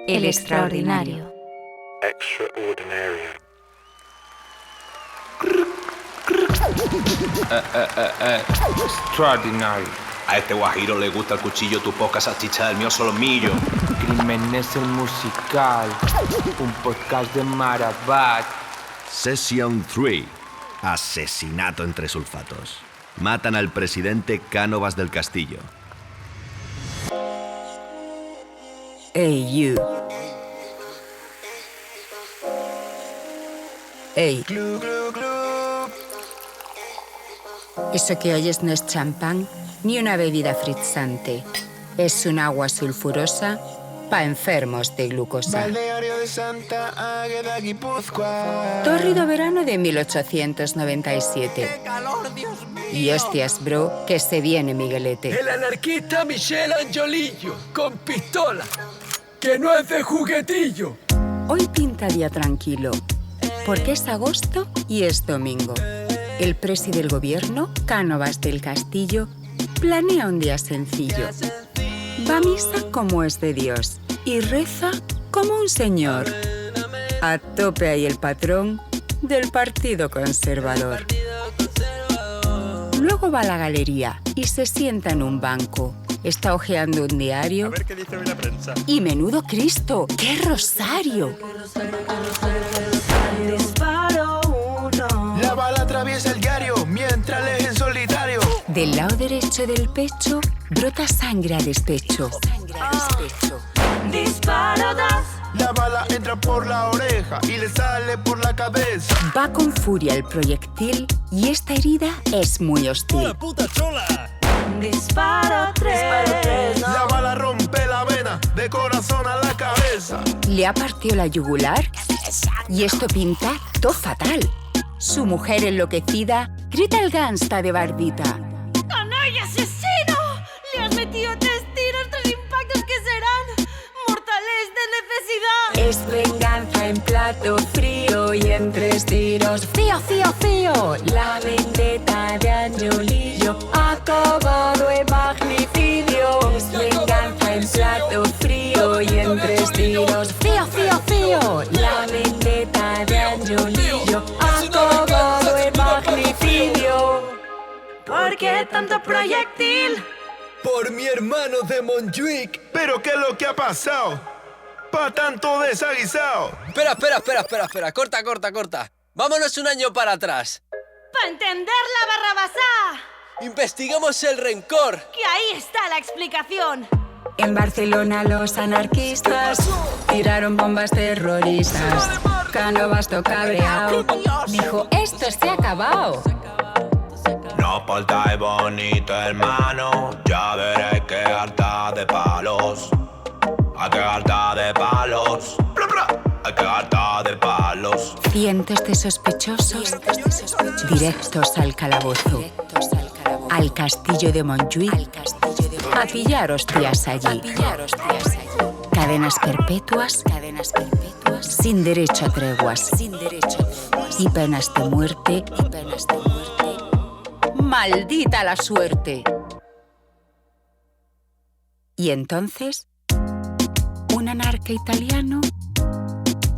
El extraordinario. Extraordinario. Extraordinario. A este guajiro le gusta el cuchillo, tu poca salchicha, el mío solomillo. Crímenes el musical, un podcast de Marabat. Session 3. Asesinato entre sulfatos. Matan al presidente Cánovas del Castillo. Hey, you. Hey. Eso que oyes no es champán ni una bebida frizzante. Es un agua sulfurosa para enfermos de glucosa. Balneario de Santa Águeda, Guipúzcoa. Tórrido verano de 1897. ¡Qué calor, Dios mío! Y hostias, bro, que se viene Miguelete. El anarquista Michel Angiolillo, con pistola, que no es de juguetillo. Hoy pinta día tranquilo, porque es agosto y es domingo. El presi del gobierno, Cánovas del Castillo, planea un día sencillo. Va a misa como es de Dios y reza como un señor. A tope ahí el patrón del Partido Conservador. Luego va a la galería y se sienta en un banco. Está hojeando un diario. A ver qué dice hoy la prensa. ¡Y menudo Cristo! ¡Qué rosario! La bala atraviesa el diario mientras lees en solitario. Del lado derecho del pecho brota sangre a despecho. Disparo das. La bala entra por la oreja y le sale por la cabeza. Va con furia el proyectil y esta herida es muy hostil. puta chola! Disparo tres. La bala rompe la vena de corazón a la cabeza. Le ha partido la yugular y esto pinta todo fatal. Su mujer enloquecida grita el gangsta de bardita. ¡Canalla asesino! Le has metido 3 tiros, 3 impactos que serán mortales de necesidad. Es venganza en plato frío y en 3 tiros. ¡Fío, fío, fío! La vendetta de Angiolillo ha acabado en magnicidio. Es venganza en plato frío y en 3 tiros. ¡Fío, fío, fío! La vendetta de Angiolillo ha acabado en magnicidio. ¿Por qué tanto proyectil? Por mi hermano de Montjuic. ¿Pero qué es lo que ha pasado? Pa' tanto desaguisado. Espera. Corta. Vámonos un año para atrás. ¡Para entender la barrabasá! Investigamos el rencor. Que ahí está la explicación. En Barcelona los anarquistas tiraron bombas terroristas. Cánovas todo cabreao dijo, esto se ha acabado. No portáis bonito, hermano. Ya veréis que harta de palos. Hay que harta de palos. Hay que harta de palos. Cientos de sospechosos directos al calabozo. Al castillo de Montjuic. A pillar hostias allí. Cadenas perpetuas. Sin derecho a treguas. Y penas de muerte. ¡Maldita la suerte! Y entonces, un anarca italiano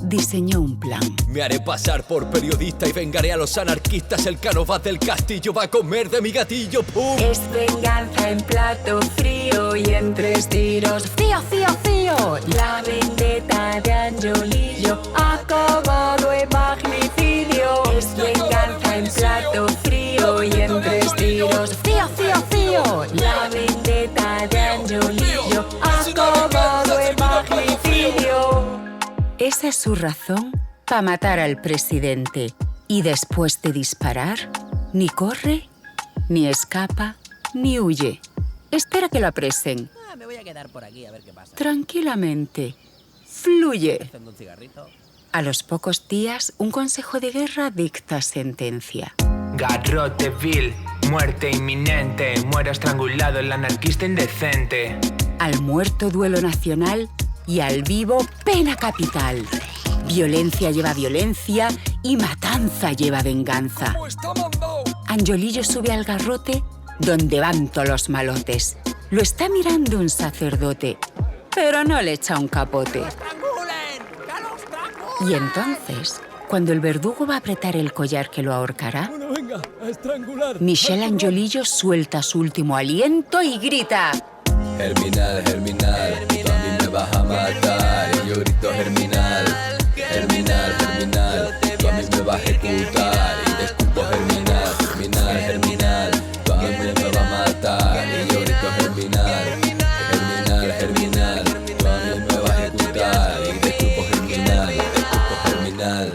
diseñó un plan. Me haré pasar por periodista y vengaré a los anarquistas. El Cánovas del Castillo va a comer de mi gatillo. ¡Pum! Es venganza en plato frío y en 3 tiros. ¡Fío, fío, fío! La vendetta de Angiolillo ha acabado en magnicidio. Es venganza en plato frío y en 3 tiros. ¡Fío, fío, fío! La vendetta de Angiolillo ha acabado en magnicidio. Esa es su razón para matar al presidente. Y después de disparar, ni corre, ni escapa, ni huye. Espera que lo apresen. Me voy a quedar por aquí a ver qué pasa. Tranquilamente. Fluye. Haciendo un cigarrito. A los pocos días, un consejo de guerra dicta sentencia. Garrote vil, muerte inminente. Muere estrangulado el anarquista indecente. Al muerto duelo nacional y al vivo pena capital. Violencia lleva violencia y matanza lleva venganza. Angiolillo sube al garrote donde van todos los malotes. Lo está mirando un sacerdote, pero no le echa un capote. Y entonces, cuando el verdugo va a apretar el collar que lo ahorcará, Bueno, venga, a estrangular. Michel Angiolillo suelta su último aliento y grita: Germinal, germinal, tú a mí me vas a matar. Y yo grito germinal, germinal, germinal, tú a mí me vas a ejecutar. Y te escupo germinal, germinal, germinal, tú a mí me vas a matar. Y yo grito germinal, germinal, germinal, tú a mí me vas a ejecutar. Y te escupo germinal, te escupo germinal.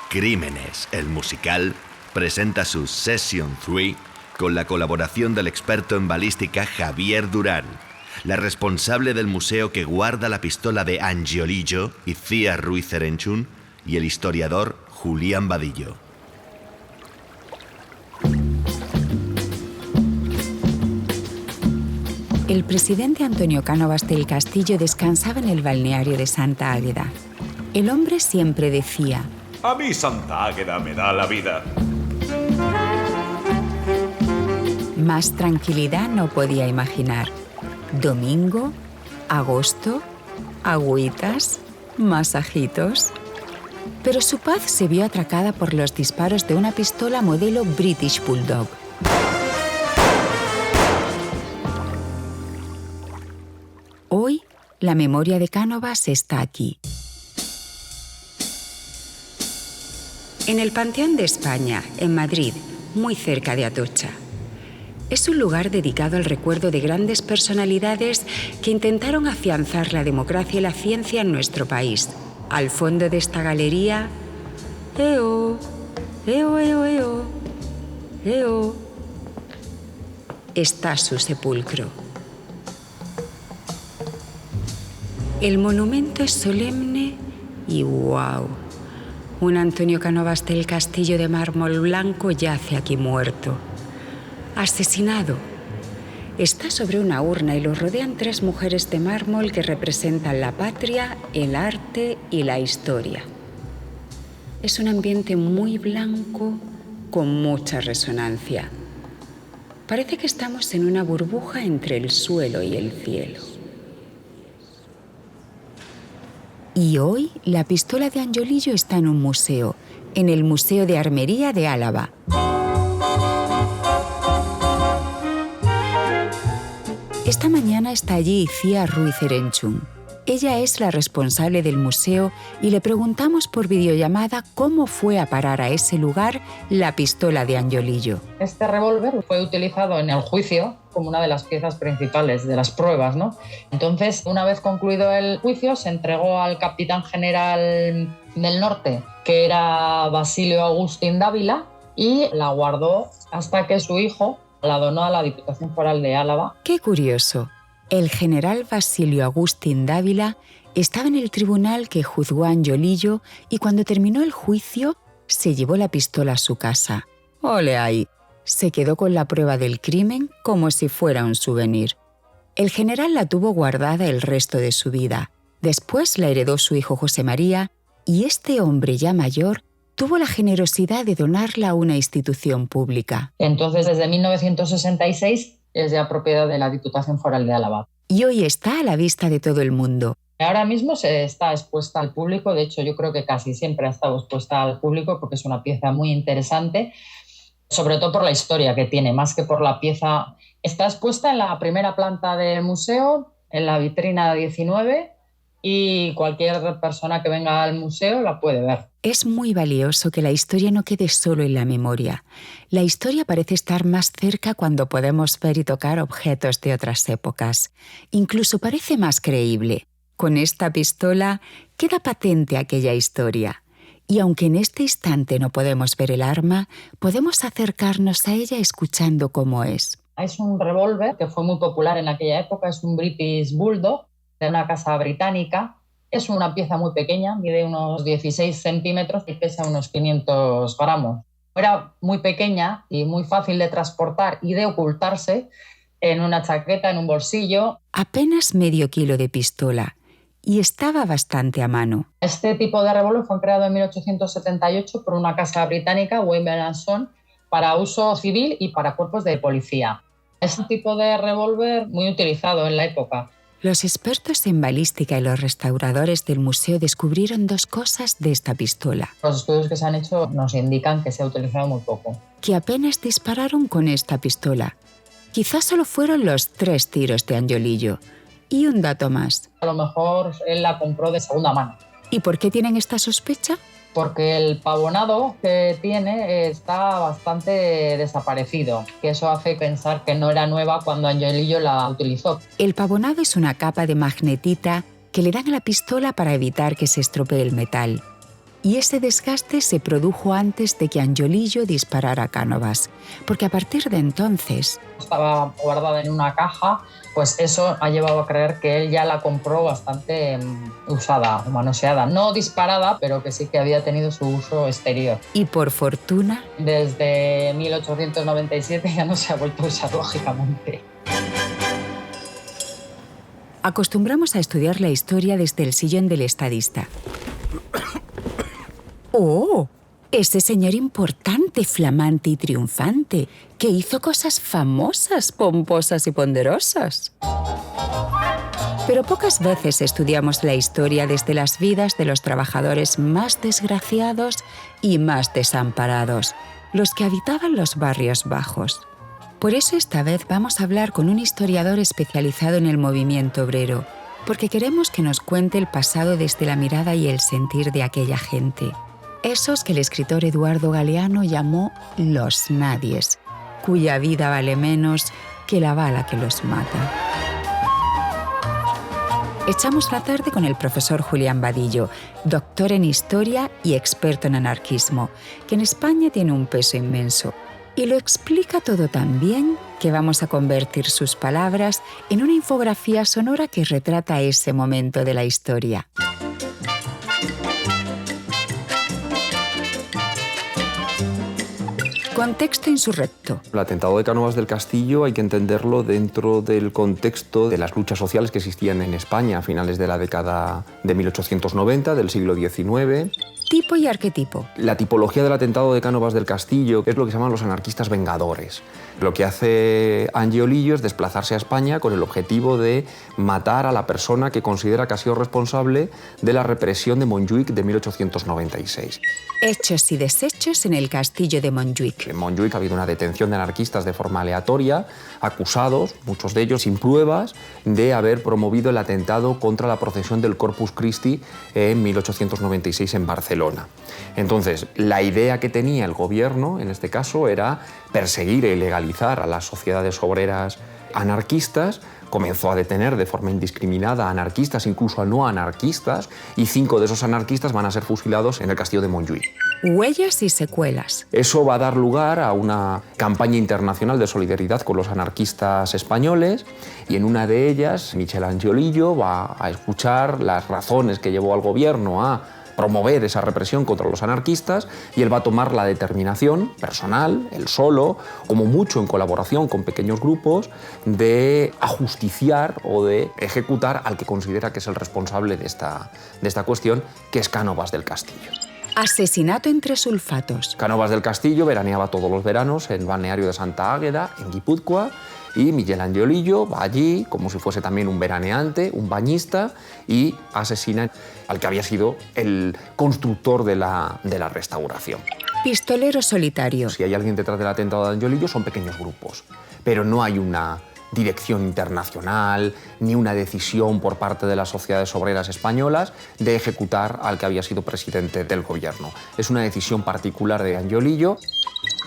Crímenes, el musical, presenta su Session 3 con la colaboración del experto en balística Javier Durán, la responsable del museo que guarda la pistola de Angiolillo, Icía Ruiz Erenchun, y el historiador Julián Vadillo. El presidente Antonio Cánovas del Castillo descansaba en el balneario de Santa Águeda. El hombre siempre decía: A mí Santa Águeda me da la vida. más tranquilidad no podía imaginar. Domingo, agosto, agüitas, masajitos. Pero su paz se vio atracada por los disparos de una pistola modelo British Bulldog. Hoy, la memoria de Cánovas está aquí. En el Panteón de España, en Madrid, muy cerca de Atocha. Es un lugar dedicado al recuerdo de grandes personalidades que intentaron afianzar la democracia y la ciencia en nuestro país. Al fondo de esta galería, ¡eo! ¡Eo, eo, eo! ¡Eo! Está su sepulcro. El monumento es solemne y ¡guau! Un Antonio Cánovas del Castillo de mármol blanco yace aquí muerto. Asesinado. Está sobre una urna y lo rodean 3 mujeres de mármol que representan la patria, el arte y la historia. Es un ambiente muy blanco con mucha resonancia. Parece que estamos en una burbuja entre el suelo y el cielo. Y hoy la pistola de Angiolillo está en un museo, en el Museo de Armería de Álava. Esta mañana está allí Icía Ruiz Erenchun. Ella es la responsable del museo y le preguntamos por videollamada cómo fue a parar a ese lugar la pistola de Angiolillo. Este revólver fue utilizado en el juicio como una de las piezas principales de las pruebas, ¿no? Entonces, una vez concluido el juicio, se entregó al capitán general del norte, que era Basilio Agustín Dávila, y la guardó hasta que su hijo la donó a la Diputación Foral de Álava. ¡Qué curioso! El general Basilio Agustín Dávila estaba en el tribunal que juzgó a Angiolillo y cuando terminó el juicio se llevó la pistola a su casa. ¡Ole ahí! Se quedó con la prueba del crimen como si fuera un souvenir. El general la tuvo guardada el resto de su vida. Después la heredó su hijo José María y este hombre ya mayor tuvo la generosidad de donarla a una institución pública. Entonces, desde 1966 es ya propiedad de la Diputación Foral de Álava. Y hoy está a la vista de todo el mundo. Ahora mismo se está expuesta al público, de hecho yo creo que casi siempre ha estado expuesta al público porque es una pieza muy interesante, sobre todo por la historia que tiene, más que por la pieza. Está expuesta en la primera planta del museo, en la vitrina 19, y cualquier persona que venga al museo la puede ver. Es muy valioso que la historia no quede solo en la memoria. La historia parece estar más cerca cuando podemos ver y tocar objetos de otras épocas. Incluso parece más creíble. Con esta pistola queda patente aquella historia. Y aunque en este instante no podemos ver el arma, podemos acercarnos a ella escuchando cómo es. Es un revólver que fue muy popular en aquella época, es un British Bulldog de una casa británica. Es una pieza muy pequeña, mide unos 16 centímetros y pesa unos 500 gramos. Era muy pequeña y muy fácil de transportar y de ocultarse en una chaqueta, en un bolsillo. Apenas medio kilo de pistola y estaba bastante a mano. Este tipo de revólver fue creado en 1878 por una casa británica, Weyman & Son, para uso civil y para cuerpos de policía. Es un tipo de revólver muy utilizado en la época. Los expertos en balística y los restauradores del museo descubrieron 2 cosas de esta pistola. Los estudios que se han hecho nos indican que se ha utilizado muy poco. Que apenas dispararon con esta pistola. Quizás solo fueron los 3 tiros de Angiolillo. Y un dato más. A lo mejor él la compró de segunda mano. ¿Y por qué tienen esta sospecha? Porque el pavonado que tiene está bastante desaparecido, que eso hace pensar que no era nueva cuando Angiolillo la utilizó. El pavonado es una capa de magnetita que le dan a la pistola para evitar que se estropee el metal. Y ese desgaste se produjo antes de que Angiolillo disparara a Cánovas, porque a partir de entonces... Estaba guardada en una caja, pues eso ha llevado a creer que él ya la compró bastante usada o manoseada. No disparada, pero que sí que había tenido su uso exterior. Y por fortuna... Desde 1897 ya no se ha vuelto a usar, lógicamente. Acostumbramos a estudiar la historia desde el sillón del estadista. ¡Oh! Ese señor importante, flamante y triunfante, que hizo cosas famosas, pomposas y ponderosas. Pero pocas veces estudiamos la historia desde las vidas de los trabajadores más desgraciados y más desamparados, los que habitaban los barrios bajos. Por eso esta vez vamos a hablar con un historiador especializado en el movimiento obrero, porque queremos que nos cuente el pasado desde la mirada y el sentir de aquella gente. Esos que el escritor Eduardo Galeano llamó los nadies, cuya vida vale menos que la bala que los mata. Echamos la tarde con el profesor Julián Vadillo, doctor en historia y experto en anarquismo, que en España tiene un peso inmenso. Y lo explica todo tan bien que vamos a convertir sus palabras en una infografía sonora que retrata ese momento de la historia. Contexto insurrecto. El atentado de Cánovas del Castillo hay que entenderlo dentro del contexto de las luchas sociales que existían en España a finales de la década de 1890, del siglo XIX. Tipo y arquetipo. La tipología del atentado de Cánovas del Castillo es lo que se llaman los anarquistas vengadores. Lo que hace Angiolillo es desplazarse a España con el objetivo de matar a la persona que considera que ha sido responsable de la represión de Montjuïc de 1896. Hechos y desechos en el castillo de Montjuïc. En Montjuïc ha habido una detención de anarquistas de forma aleatoria, acusados, muchos de ellos sin pruebas, de haber promovido el atentado contra la procesión del Corpus Christi en 1896 en Barcelona. Entonces, la idea que tenía el gobierno, en este caso, era perseguir e ilegalizar a las sociedades obreras anarquistas. Comenzó a detener de forma indiscriminada a anarquistas, incluso a no anarquistas, y 5 de esos anarquistas van a ser fusilados en el castillo de Montjuïc. Huellas y secuelas. Eso va a dar lugar a una campaña internacional de solidaridad con los anarquistas españoles, y en una de ellas Michel Angiolillo va a escuchar las razones que llevó al gobierno a promover esa represión contra los anarquistas, y él va a tomar la determinación personal, él solo, como mucho en colaboración con pequeños grupos, de ajusticiar o de ejecutar al que considera que es el responsable de esta cuestión, que es Cánovas del Castillo. Asesinato entre sulfatos. Cánovas del Castillo veraneaba todos los veranos en el balneario de Santa Águeda, en Guipúzcoa, y Miguel Angiolillo va allí como si fuese también un veraneante, un bañista, y asesina al que había sido el constructor de la restauración. Pistolero solitario. Si hay alguien detrás del atentado de Angiolillo, son pequeños grupos, pero no hay una dirección internacional ni una decisión por parte de las sociedades obreras españolas de ejecutar al que había sido presidente del gobierno. Es una decisión particular de Angiolillo.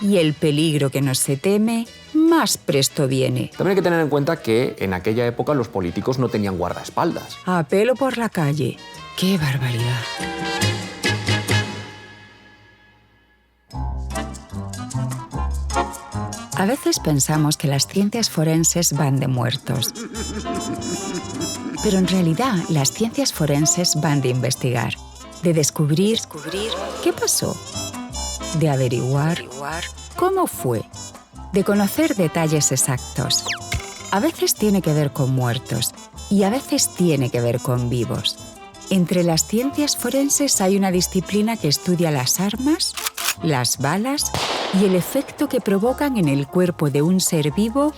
Y el peligro que no se teme, más presto viene. También hay que tener en cuenta que en aquella época los políticos no tenían guardaespaldas. A pelo por la calle. ¡Qué barbaridad! A veces pensamos que las ciencias forenses van de muertos. Pero en realidad las ciencias forenses van de investigar, de descubrir qué pasó, de averiguar cómo fue, de conocer detalles exactos. A veces tiene que ver con muertos y a veces tiene que ver con vivos. Entre las ciencias forenses hay una disciplina que estudia las armas, las balas y el efecto que provocan en el cuerpo de un ser vivo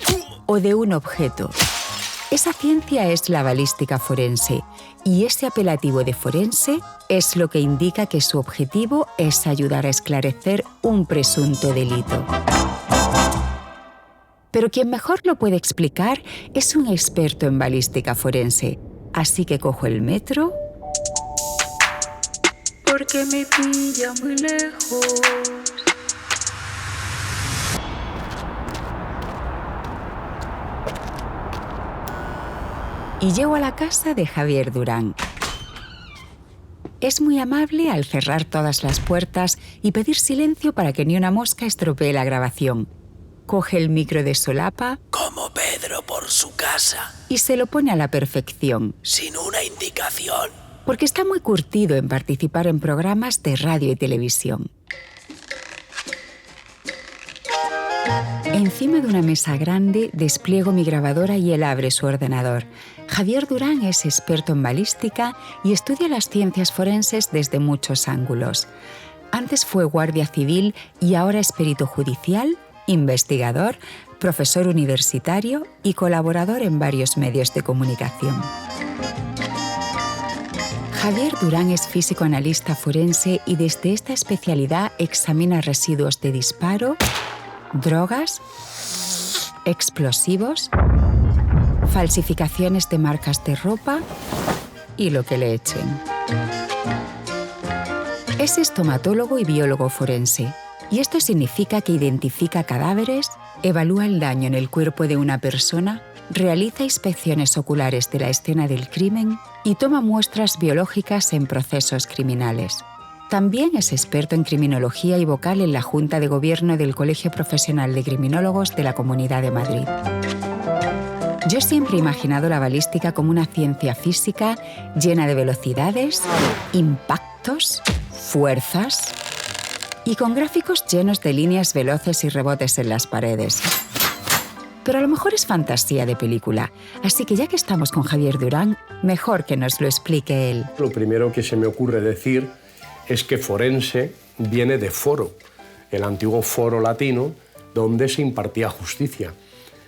o de un objeto. Esa ciencia es la balística forense, y ese apelativo de forense es lo que indica que su objetivo es ayudar a esclarecer un presunto delito. Pero quien mejor lo puede explicar es un experto en balística forense. Así que cojo el metro, porque me pilla muy lejos. Y llego a la casa de Javier Durán. Es muy amable al cerrar todas las puertas y pedir silencio para que ni una mosca estropee la grabación. Coge el micro de solapa, como Pedro por su casa, y se lo pone a la perfección. sin una indicación. Porque está muy curtido en participar en programas de radio y televisión. Encima de una mesa grande despliego mi grabadora y él abre su ordenador. Javier Durán es experto en balística y estudia las ciencias forenses desde muchos ángulos. Antes fue guardia civil y ahora es perito judicial, investigador, profesor universitario y colaborador en varios medios de comunicación. Javier Durán es físico analista forense y desde esta especialidad examina residuos de disparo, drogas, explosivos, falsificaciones de marcas de ropa y lo que le echen. Es estomatólogo y biólogo forense, y esto significa que identifica cadáveres, evalúa el daño en el cuerpo de una persona, realiza inspecciones oculares de la escena del crimen y toma muestras biológicas en procesos criminales. También es experto en criminología y vocal en la Junta de Gobierno del Colegio Profesional de Criminólogos de la Comunidad de Madrid. Yo siempre he imaginado la balística como una ciencia física llena de velocidades, impactos, fuerzas y con gráficos llenos de líneas veloces y rebotes en las paredes. Pero a lo mejor es fantasía de película, así que ya que estamos con Javier Durán, mejor que nos lo explique él. Lo primero que se me ocurre decir es que forense viene de foro, el antiguo foro latino donde se impartía justicia.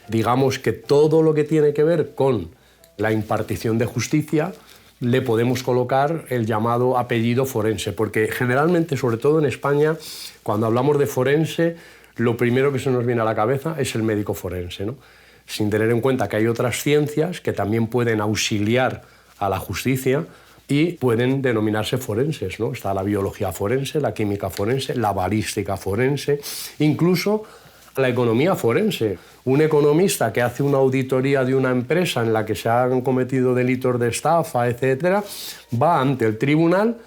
Digamos que todo lo que tiene que ver con la impartición de justicia le podemos colocar el llamado apellido forense, porque generalmente, sobre todo en España, cuando hablamos de forense, lo primero que se nos viene a la cabeza es el médico forense, ¿no? Sin tener en cuenta que hay otras ciencias que también pueden auxiliar a la justicia y pueden denominarse forenses, ¿no? Está la biología forense, la química forense, la balística forense, incluso la economía forense. Un economista que hace una auditoría de una empresa en la que se han cometido delitos de estafa, etc., va ante el tribunal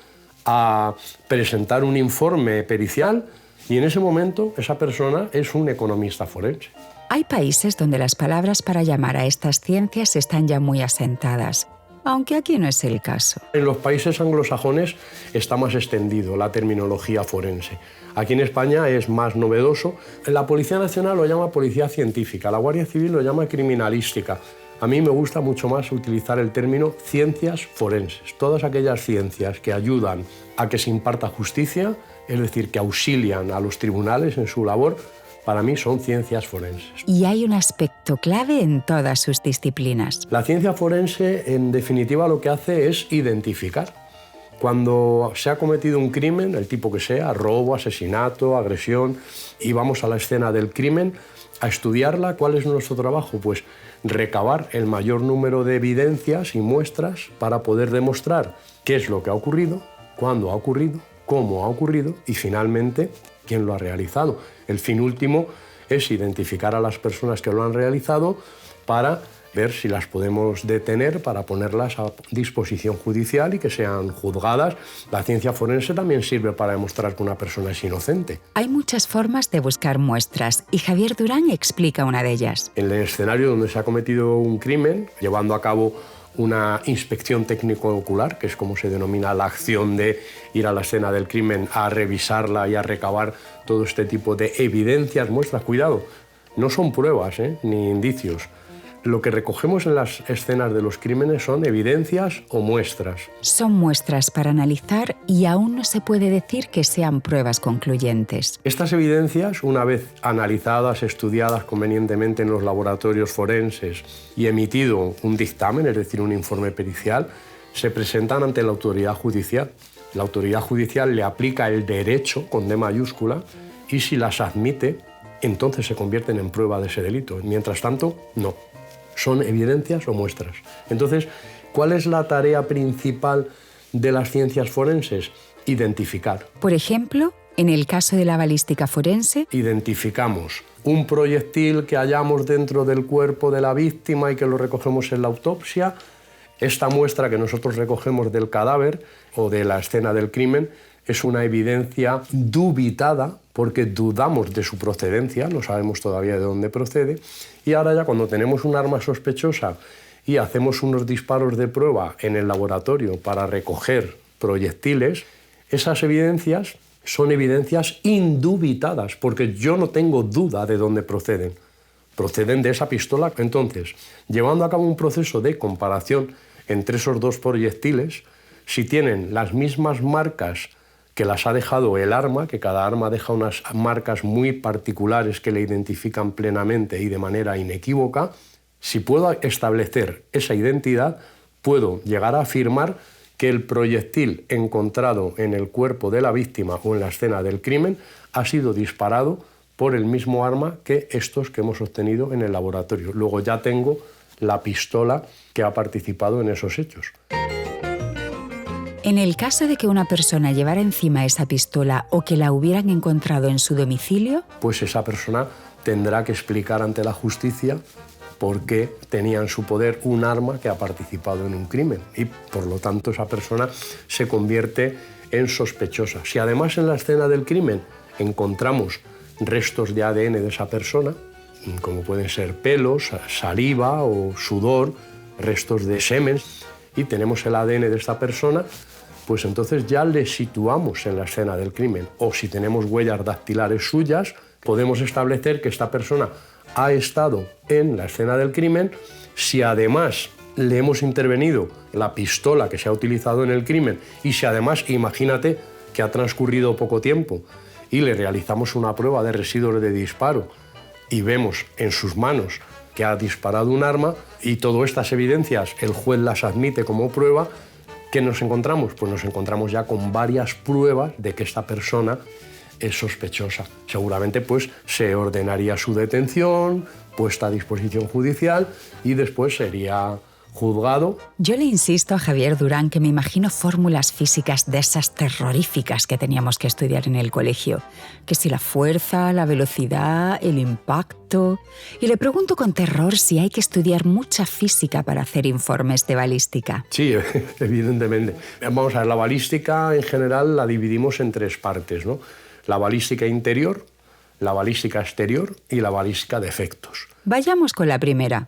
a presentar un informe pericial y en ese momento esa persona es un economista forense. Hay países donde las palabras para llamar a estas ciencias están ya muy asentadas, aunque aquí no es el caso. En los países anglosajones está más extendido la terminología forense. Aquí en España es más novedoso. La Policía Nacional lo llama policía científica, la Guardia Civil lo llama criminalística. A mí me gusta mucho más utilizar el término ciencias forenses. Todas aquellas ciencias que ayudan a que se imparta justicia, es decir, que auxilian a los tribunales en su labor, para mí son ciencias forenses. Y hay un aspecto clave en todas sus disciplinas. La ciencia forense, en definitiva, lo que hace es identificar. Cuando se ha cometido un crimen, el tipo que sea, robo, asesinato, agresión, y vamos a la escena del crimen a estudiarla, ¿cuál es nuestro trabajo? Pues recabar el mayor número de evidencias y muestras para poder demostrar qué es lo que ha ocurrido, cuándo ha ocurrido, cómo ha ocurrido y finalmente quién lo ha realizado. El fin último es identificar a las personas que lo han realizado para ver si las podemos detener, para ponerlas a disposición judicial y que sean juzgadas. La ciencia forense también sirve para demostrar que una persona es inocente. Hay muchas formas de buscar muestras y Javier Durán explica una de ellas. En el escenario donde se ha cometido un crimen, llevando a cabo una inspección técnico-ocular, que es como se denomina la acción de ir a la escena del crimen a revisarla y a recabar todo este tipo de evidencias, muestras. Cuidado, no son pruebas ni indicios. Lo que recogemos en las escenas de los crímenes son evidencias o muestras. Son muestras para analizar y aún no se puede decir que sean pruebas concluyentes. Estas evidencias, una vez analizadas, estudiadas convenientemente en los laboratorios forenses y emitido un dictamen, es decir, un informe pericial, se presentan ante la autoridad judicial. La autoridad judicial le aplica el derecho con D mayúscula y si las admite, entonces se convierten en prueba de ese delito. Mientras tanto, no. Son evidencias o muestras. Entonces, ¿cuál es la tarea principal de las ciencias forenses? Identificar. Por ejemplo, en el caso de la balística forense, identificamos un proyectil que hallamos dentro del cuerpo de la víctima y que lo recogemos en la autopsia. Esta muestra que nosotros recogemos del cadáver o de la escena del crimen es una evidencia dubitada porque dudamos de su procedencia, no sabemos todavía de dónde procede, y ahora ya cuando tenemos un arma sospechosa y hacemos unos disparos de prueba en el laboratorio para recoger proyectiles, esas evidencias son evidencias indubitadas, porque yo no tengo duda de dónde proceden. Proceden de esa pistola. Entonces, llevando a cabo un proceso de comparación entre esos dos proyectiles, si tienen las mismas marcas que las ha dejado el arma, que cada arma deja unas marcas muy particulares que le identifican plenamente y de manera inequívoca, si puedo establecer esa identidad, puedo llegar a afirmar que el proyectil encontrado en el cuerpo de la víctima o en la escena del crimen ha sido disparado por el mismo arma que estos que hemos obtenido en el laboratorio. Luego ya tengo la pistola que ha participado en esos hechos. En el caso de que una persona llevara encima esa pistola o que la hubieran encontrado en su domicilio, pues esa persona tendrá que explicar ante la justicia por qué tenía en su poder un arma que ha participado en un crimen y, por lo tanto, esa persona se convierte en sospechosa. Si además en la escena del crimen encontramos restos de ADN de esa persona, como pueden ser pelos, saliva o sudor, restos de semen, y tenemos el ADN de esta persona, pues entonces ya le situamos en la escena del crimen. O si tenemos huellas dactilares suyas, podemos establecer que esta persona ha estado en la escena del crimen. Si además le hemos intervenido la pistola que se ha utilizado en el crimen y si además, imagínate que ha transcurrido poco tiempo y le realizamos una prueba de residuos de disparo y vemos en sus manos que ha disparado un arma y todas estas evidencias el juez las admite como prueba, ¿qué nos encontramos? Pues nos encontramos ya con varias pruebas de que esta persona es sospechosa. Seguramente pues se ordenaría su detención, puesta a disposición judicial y después sería juzgado. Yo le insisto a Javier Durán que me imagino fórmulas físicas de esas terroríficas que teníamos que estudiar en el colegio. Que si la fuerza, la velocidad, el impacto... Y le pregunto con terror si hay que estudiar mucha física para hacer informes de balística. Sí, evidentemente. Vamos a ver, la balística en general la dividimos en tres partes, ¿no? La balística interior, la balística exterior y la balística de efectos. Vayamos con la primera.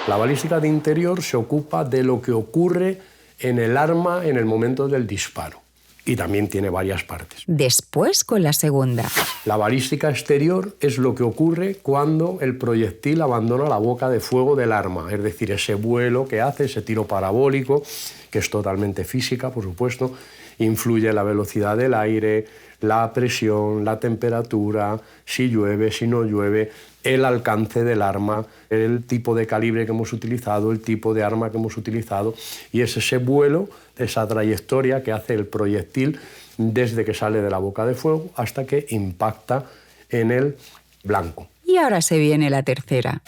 La balística de interior se ocupa de lo que ocurre en el arma en el momento del disparo y también tiene varias partes. Después con la segunda. La balística exterior es lo que ocurre cuando el proyectil abandona la boca de fuego del arma, es decir, ese vuelo que hace, ese tiro parabólico, que es totalmente física, por supuesto, influye la velocidad del aire, la presión, la temperatura, si llueve, si no llueve, el alcance del arma, el tipo de calibre que hemos utilizado, el tipo de arma que hemos utilizado, y es ese vuelo, esa trayectoria que hace el proyectil desde que sale de la boca de fuego hasta que impacta en el blanco. Y ahora se viene la tercera.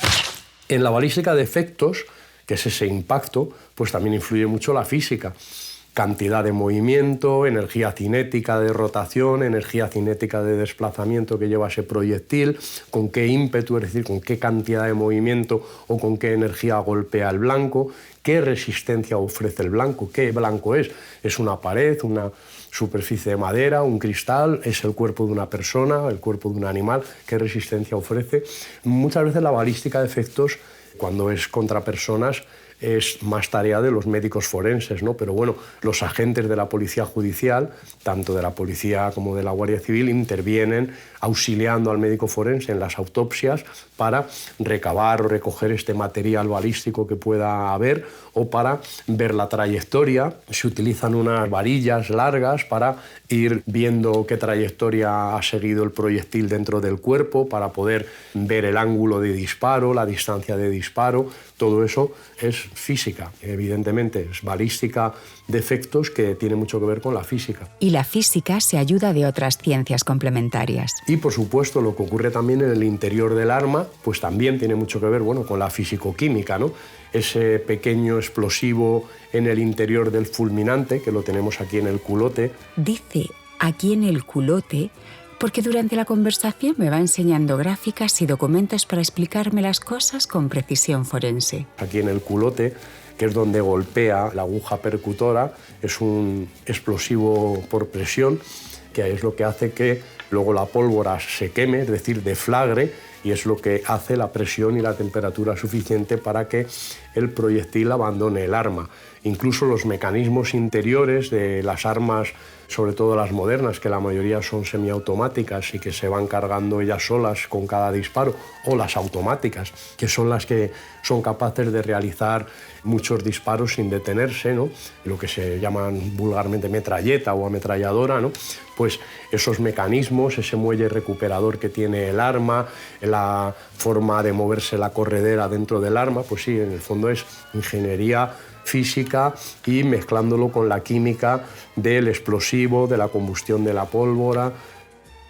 En la balística de efectos, que es ese impacto, pues también influye mucho la física. Cantidad de movimiento, energía cinética de rotación, energía cinética de desplazamiento que lleva ese proyectil, con qué ímpetu, es decir, con qué cantidad de movimiento o con qué energía golpea el blanco, qué resistencia ofrece el blanco, qué blanco es una pared, una superficie de madera, un cristal, es el cuerpo de una persona, el cuerpo de un animal, qué resistencia ofrece. Muchas veces la balística de efectos Cuando es contra personas es más tarea de los médicos forenses, ¿no? Pero bueno, los agentes de la Policía Judicial, tanto de la Policía como de la Guardia Civil, intervienen auxiliando al médico forense en las autopsias para recabar o recoger este material balístico que pueda haber o para ver la trayectoria. Se utilizan unas varillas largas para ir viendo qué trayectoria ha seguido el proyectil dentro del cuerpo, para poder ver el ángulo de disparo, la distancia de disparo. Todo eso es física, evidentemente, es balística de efectos que tiene mucho que ver con la física. Y la física se ayuda de otras ciencias complementarias. Y por supuesto lo que ocurre también en el interior del arma, pues también tiene mucho que ver, bueno, con la fisicoquímica, ¿no? Ese pequeño explosivo en el interior del fulminante, que lo tenemos aquí en el culote. Dice aquí en el culote porque durante la conversación me va enseñando gráficas y documentos para explicarme las cosas con precisión forense. Aquí en el culote, que es donde golpea la aguja percutora, es un explosivo por presión, que es lo que hace que luego la pólvora se queme, es decir, deflagre, y es lo que hace la presión y la temperatura suficiente para que el proyectil abandone el arma. Incluso los mecanismos interiores de las armas, sobre todo las modernas, que la mayoría son semiautomáticas y que se van cargando ellas solas con cada disparo, o las automáticas, que son las que son capaces de realizar muchos disparos sin detenerse, ¿no? Lo que se llaman vulgarmente metralleta o ametralladora, ¿no? Pues esos mecanismos, ese muelle recuperador que tiene el arma, la forma de moverse la corredera dentro del arma, pues sí, en el fondo es ingeniería física y mezclándolo con la química del explosivo, de la combustión de la pólvora.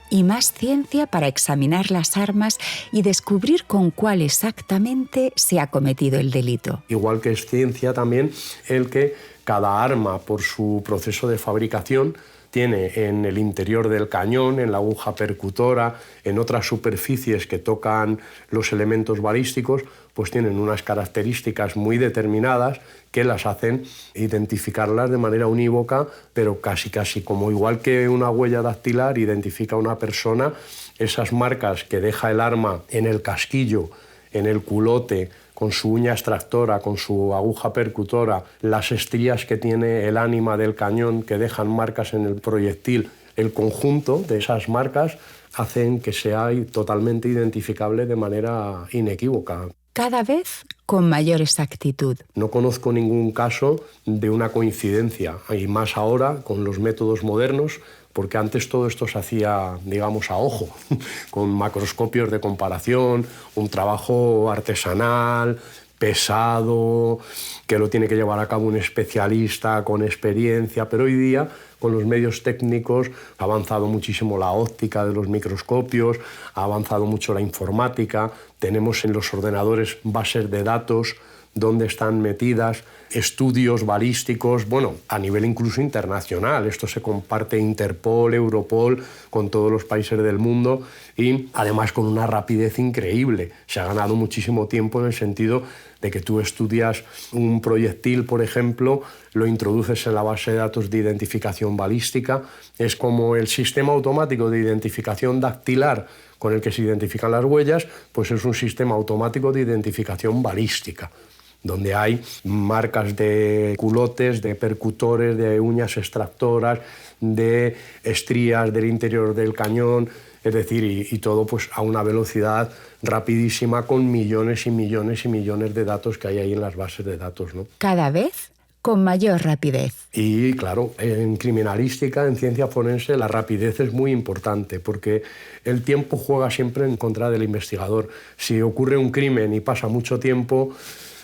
Y más ciencia para examinar las armas y descubrir con cuál exactamente se ha cometido el delito. Igual que es ciencia también el que cada arma, por su proceso de fabricación, tiene en el interior del cañón, en la aguja percutora, en otras superficies que tocan los elementos balísticos, pues tienen unas características muy determinadas que las hacen identificarlas de manera unívoca, pero casi como igual que una huella dactilar identifica a una persona, esas marcas que deja el arma en el casquillo, en el culote, con su uña extractora, con su aguja percutora, las estrías que tiene el ánima del cañón que dejan marcas en el proyectil, el conjunto de esas marcas hacen que sea totalmente identificable de manera inequívoca. Cada vez con mayor exactitud. No conozco ningún caso de una coincidencia, y más ahora con los métodos modernos, porque antes todo esto se hacía, digamos, a ojo, con macroscopios de comparación, un trabajo artesanal, pesado, que lo tiene que llevar a cabo un especialista con experiencia, pero hoy día, con los medios técnicos, ha avanzado muchísimo la óptica de los microscopios, ha avanzado mucho la informática, tenemos en los ordenadores bases de datos donde están metidas estudios balísticos, bueno, a nivel incluso internacional. Esto se comparte Interpol, Europol, con todos los países del mundo y además con una rapidez increíble. Se ha ganado muchísimo tiempo en el sentido de que tú estudias un proyectil, por ejemplo, lo introduces en la base de datos de identificación balística, es como el sistema automático de identificación dactilar con el que se identifican las huellas, pues es un sistema automático de identificación balística, donde hay marcas de culotes, de percutores, de uñas extractoras, de estrías del interior del cañón, es decir, y todo pues a una velocidad rapidísima con millones y millones y millones de datos que hay ahí en las bases de datos, ¿no? Cada vez con mayor rapidez. Y claro, en criminalística, en ciencia forense, la rapidez es muy importante porque el tiempo juega siempre en contra del investigador. Si ocurre un crimen y pasa mucho tiempo,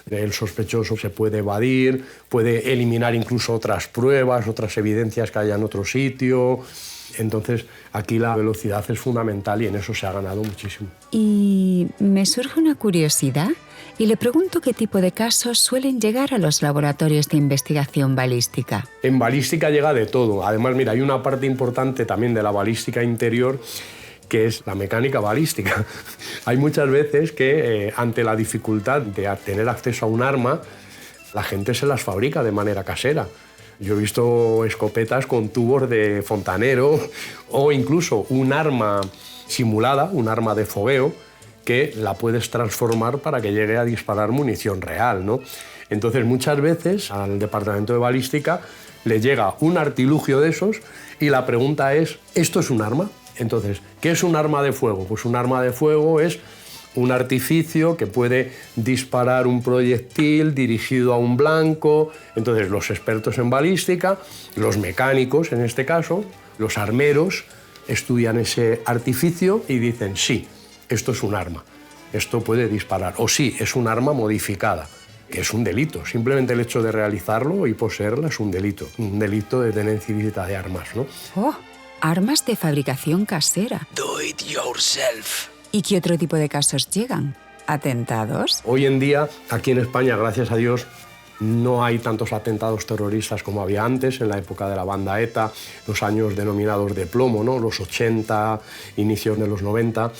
el sospechoso se puede evadir, puede eliminar incluso otras pruebas, otras evidencias que haya en otro sitio. Entonces, aquí la velocidad es fundamental y en eso se ha ganado muchísimo. Y me surge una curiosidad y le pregunto qué tipo de casos suelen llegar a los laboratorios de investigación balística. En balística llega de todo. Además, mira, hay una parte importante también de la balística interior que es la mecánica balística. Hay muchas veces que ante la dificultad de tener acceso a un arma, la gente se las fabrica de manera casera. Yo he visto escopetas con tubos de fontanero o incluso un arma simulada, un arma de fogueo, que la puedes transformar para que llegue a disparar munición real, ¿no? Entonces, muchas veces al departamento de balística le llega un artilugio de esos y la pregunta es, ¿esto es un arma? Entonces, ¿qué es un arma de fuego? Pues un arma de fuego es un artificio que puede disparar un proyectil dirigido a un blanco. Entonces, los expertos en balística, los mecánicos en este caso, los armeros, estudian ese artificio y dicen, sí, esto es un arma, esto puede disparar, o sí, es un arma modificada, que es un delito. Simplemente el hecho de realizarlo y poseerla es un delito de tenencia ilícita de armas, ¿no? ¡Oh! Armas de fabricación casera. Do it yourself. ¿Y qué otro tipo de casos llegan? ¿Atentados? Hoy en día, aquí en España, gracias a Dios, no hay tantos atentados terroristas como había antes, en la época de la banda ETA, los años denominados de plomo, ¿no? Los 80, inicios de los 90,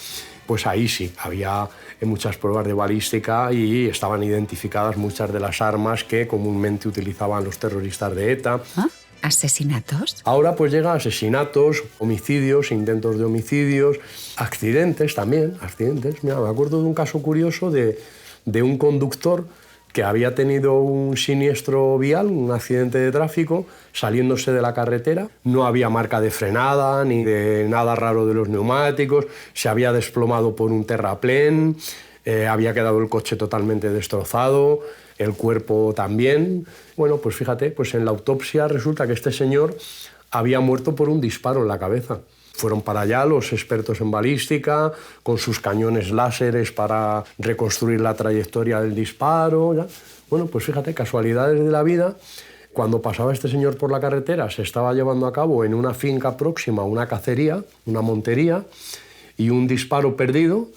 pues ahí sí, había muchas pruebas de balística y estaban identificadas muchas de las armas que comúnmente utilizaban los terroristas de ETA. ¿Ah? ¿Asesinatos? Ahora pues llegan asesinatos, homicidios, intentos de homicidios, accidentes también, accidentes. Mira, me acuerdo de un caso curioso de un conductor que había tenido un siniestro vial, un accidente de tráfico, saliéndose de la carretera. No había marca de frenada ni de nada raro de los neumáticos, se había desplomado por un terraplén, había quedado el coche totalmente destrozado, el cuerpo también. Bueno, pues fíjate, pues en la autopsia resulta que este señor había muerto por un disparo en la cabeza. Fueron para allá los expertos en balística, con sus cañones láseres para reconstruir la trayectoria del disparo. ¿Ya? Bueno, pues fíjate, casualidades de la vida. Cuando pasaba este señor por la carretera, se estaba llevando a cabo en una finca próxima una cacería, una montería, y un disparo perdido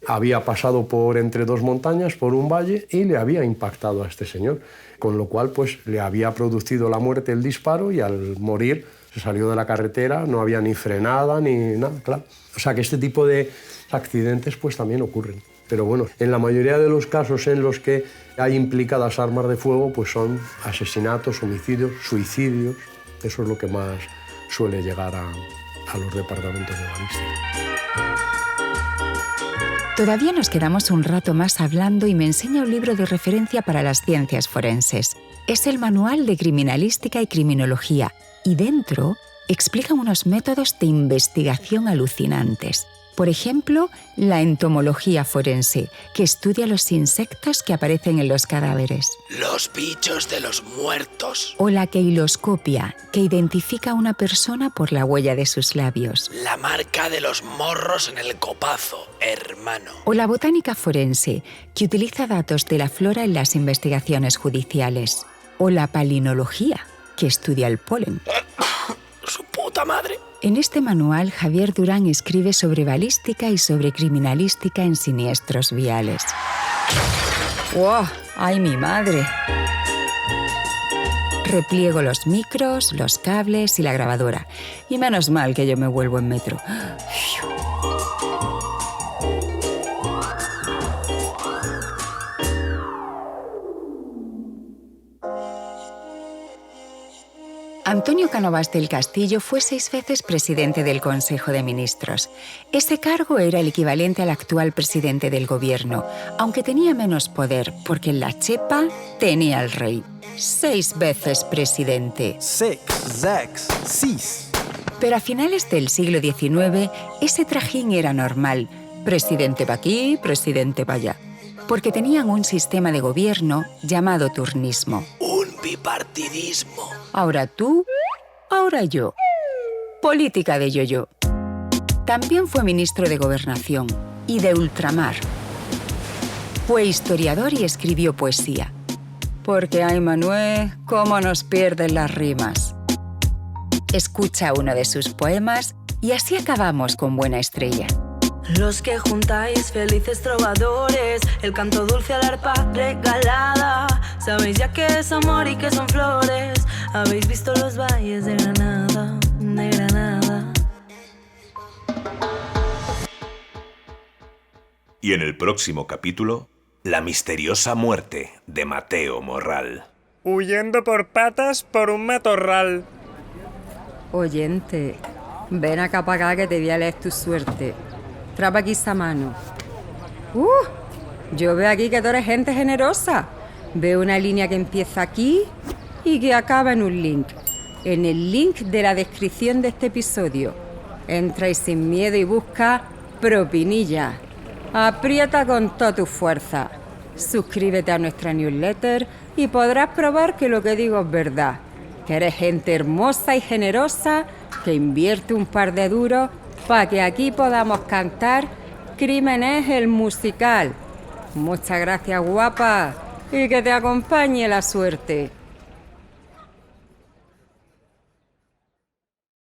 había pasado por entre dos montañas, por un valle, y le había impactado a este señor. Con lo cual, pues, le había producido la muerte el disparo y al morir se salió de la carretera, no había ni frenada ni nada, claro. O sea que este tipo de accidentes pues también ocurren. Pero bueno, en la mayoría de los casos en los que hay implicadas armas de fuego, pues son asesinatos, homicidios, suicidios. Eso es lo que más suele llegar a los departamentos de balística. Todavía nos quedamos un rato más hablando y me enseña un libro de referencia para las ciencias forenses. Es el Manual de Criminalística y Criminología, y dentro explican unos métodos de investigación alucinantes. Por ejemplo, la entomología forense, que estudia los insectos que aparecen en los cadáveres. Los bichos de los muertos. O la keiloscopia, que identifica a una persona por la huella de sus labios. La marca de los morros en el copazo, hermano. O la botánica forense, que utiliza datos de la flora en las investigaciones judiciales. O la palinología, que estudia el polen. ¡Su puta madre! En este manual, Javier Durán escribe sobre balística y sobre criminalística en siniestros viales. ¡Wow! ¡Ay, mi madre! Repliego los micros, los cables y la grabadora. Y menos mal que yo me vuelvo en metro. Antonio Cánovas del Castillo fue 6 veces presidente del Consejo de Ministros. Ese cargo era el equivalente al actual presidente del gobierno, aunque tenía menos poder, porque en la chepa tenía al rey. 6 veces presidente. 6. Pero a finales del siglo XIX, ese trajín era normal. Presidente pa' aquí, presidente pa' allá. Porque tenían un sistema de gobierno llamado turnismo. Un bipartidismo. Ahora tú, ahora yo. Política de yo-yo. También fue ministro de Gobernación y de Ultramar. Fue historiador y escribió poesía. Porque, ay, Manuel, cómo nos pierden las rimas. Escucha uno de sus poemas y así acabamos con buena estrella. Los que juntáis felices trovadores, el canto dulce al arpa regalada. Sabéis ya que es amor y que son flores. Habéis visto los valles de Granada, de Granada. Y en el próximo capítulo, la misteriosa muerte de Mateo Morral. Huyendo por patas por un matorral. Oyente, ven acá para acá que te voy a leer tu suerte. Trapa aquí esa mano. Yo veo aquí que tú eres gente generosa. Veo una línea que empieza aquí y que acaba en un link. En el link de la descripción de este episodio. Entra y sin miedo y busca propinilla. Aprieta con toda tu fuerza. Suscríbete a nuestra newsletter y podrás probar que lo que digo es verdad. Que eres gente hermosa y generosa que invierte un par de duros para que aquí podamos cantar Crímenes el musical. Muchas gracias, guapa, y que te acompañe la suerte.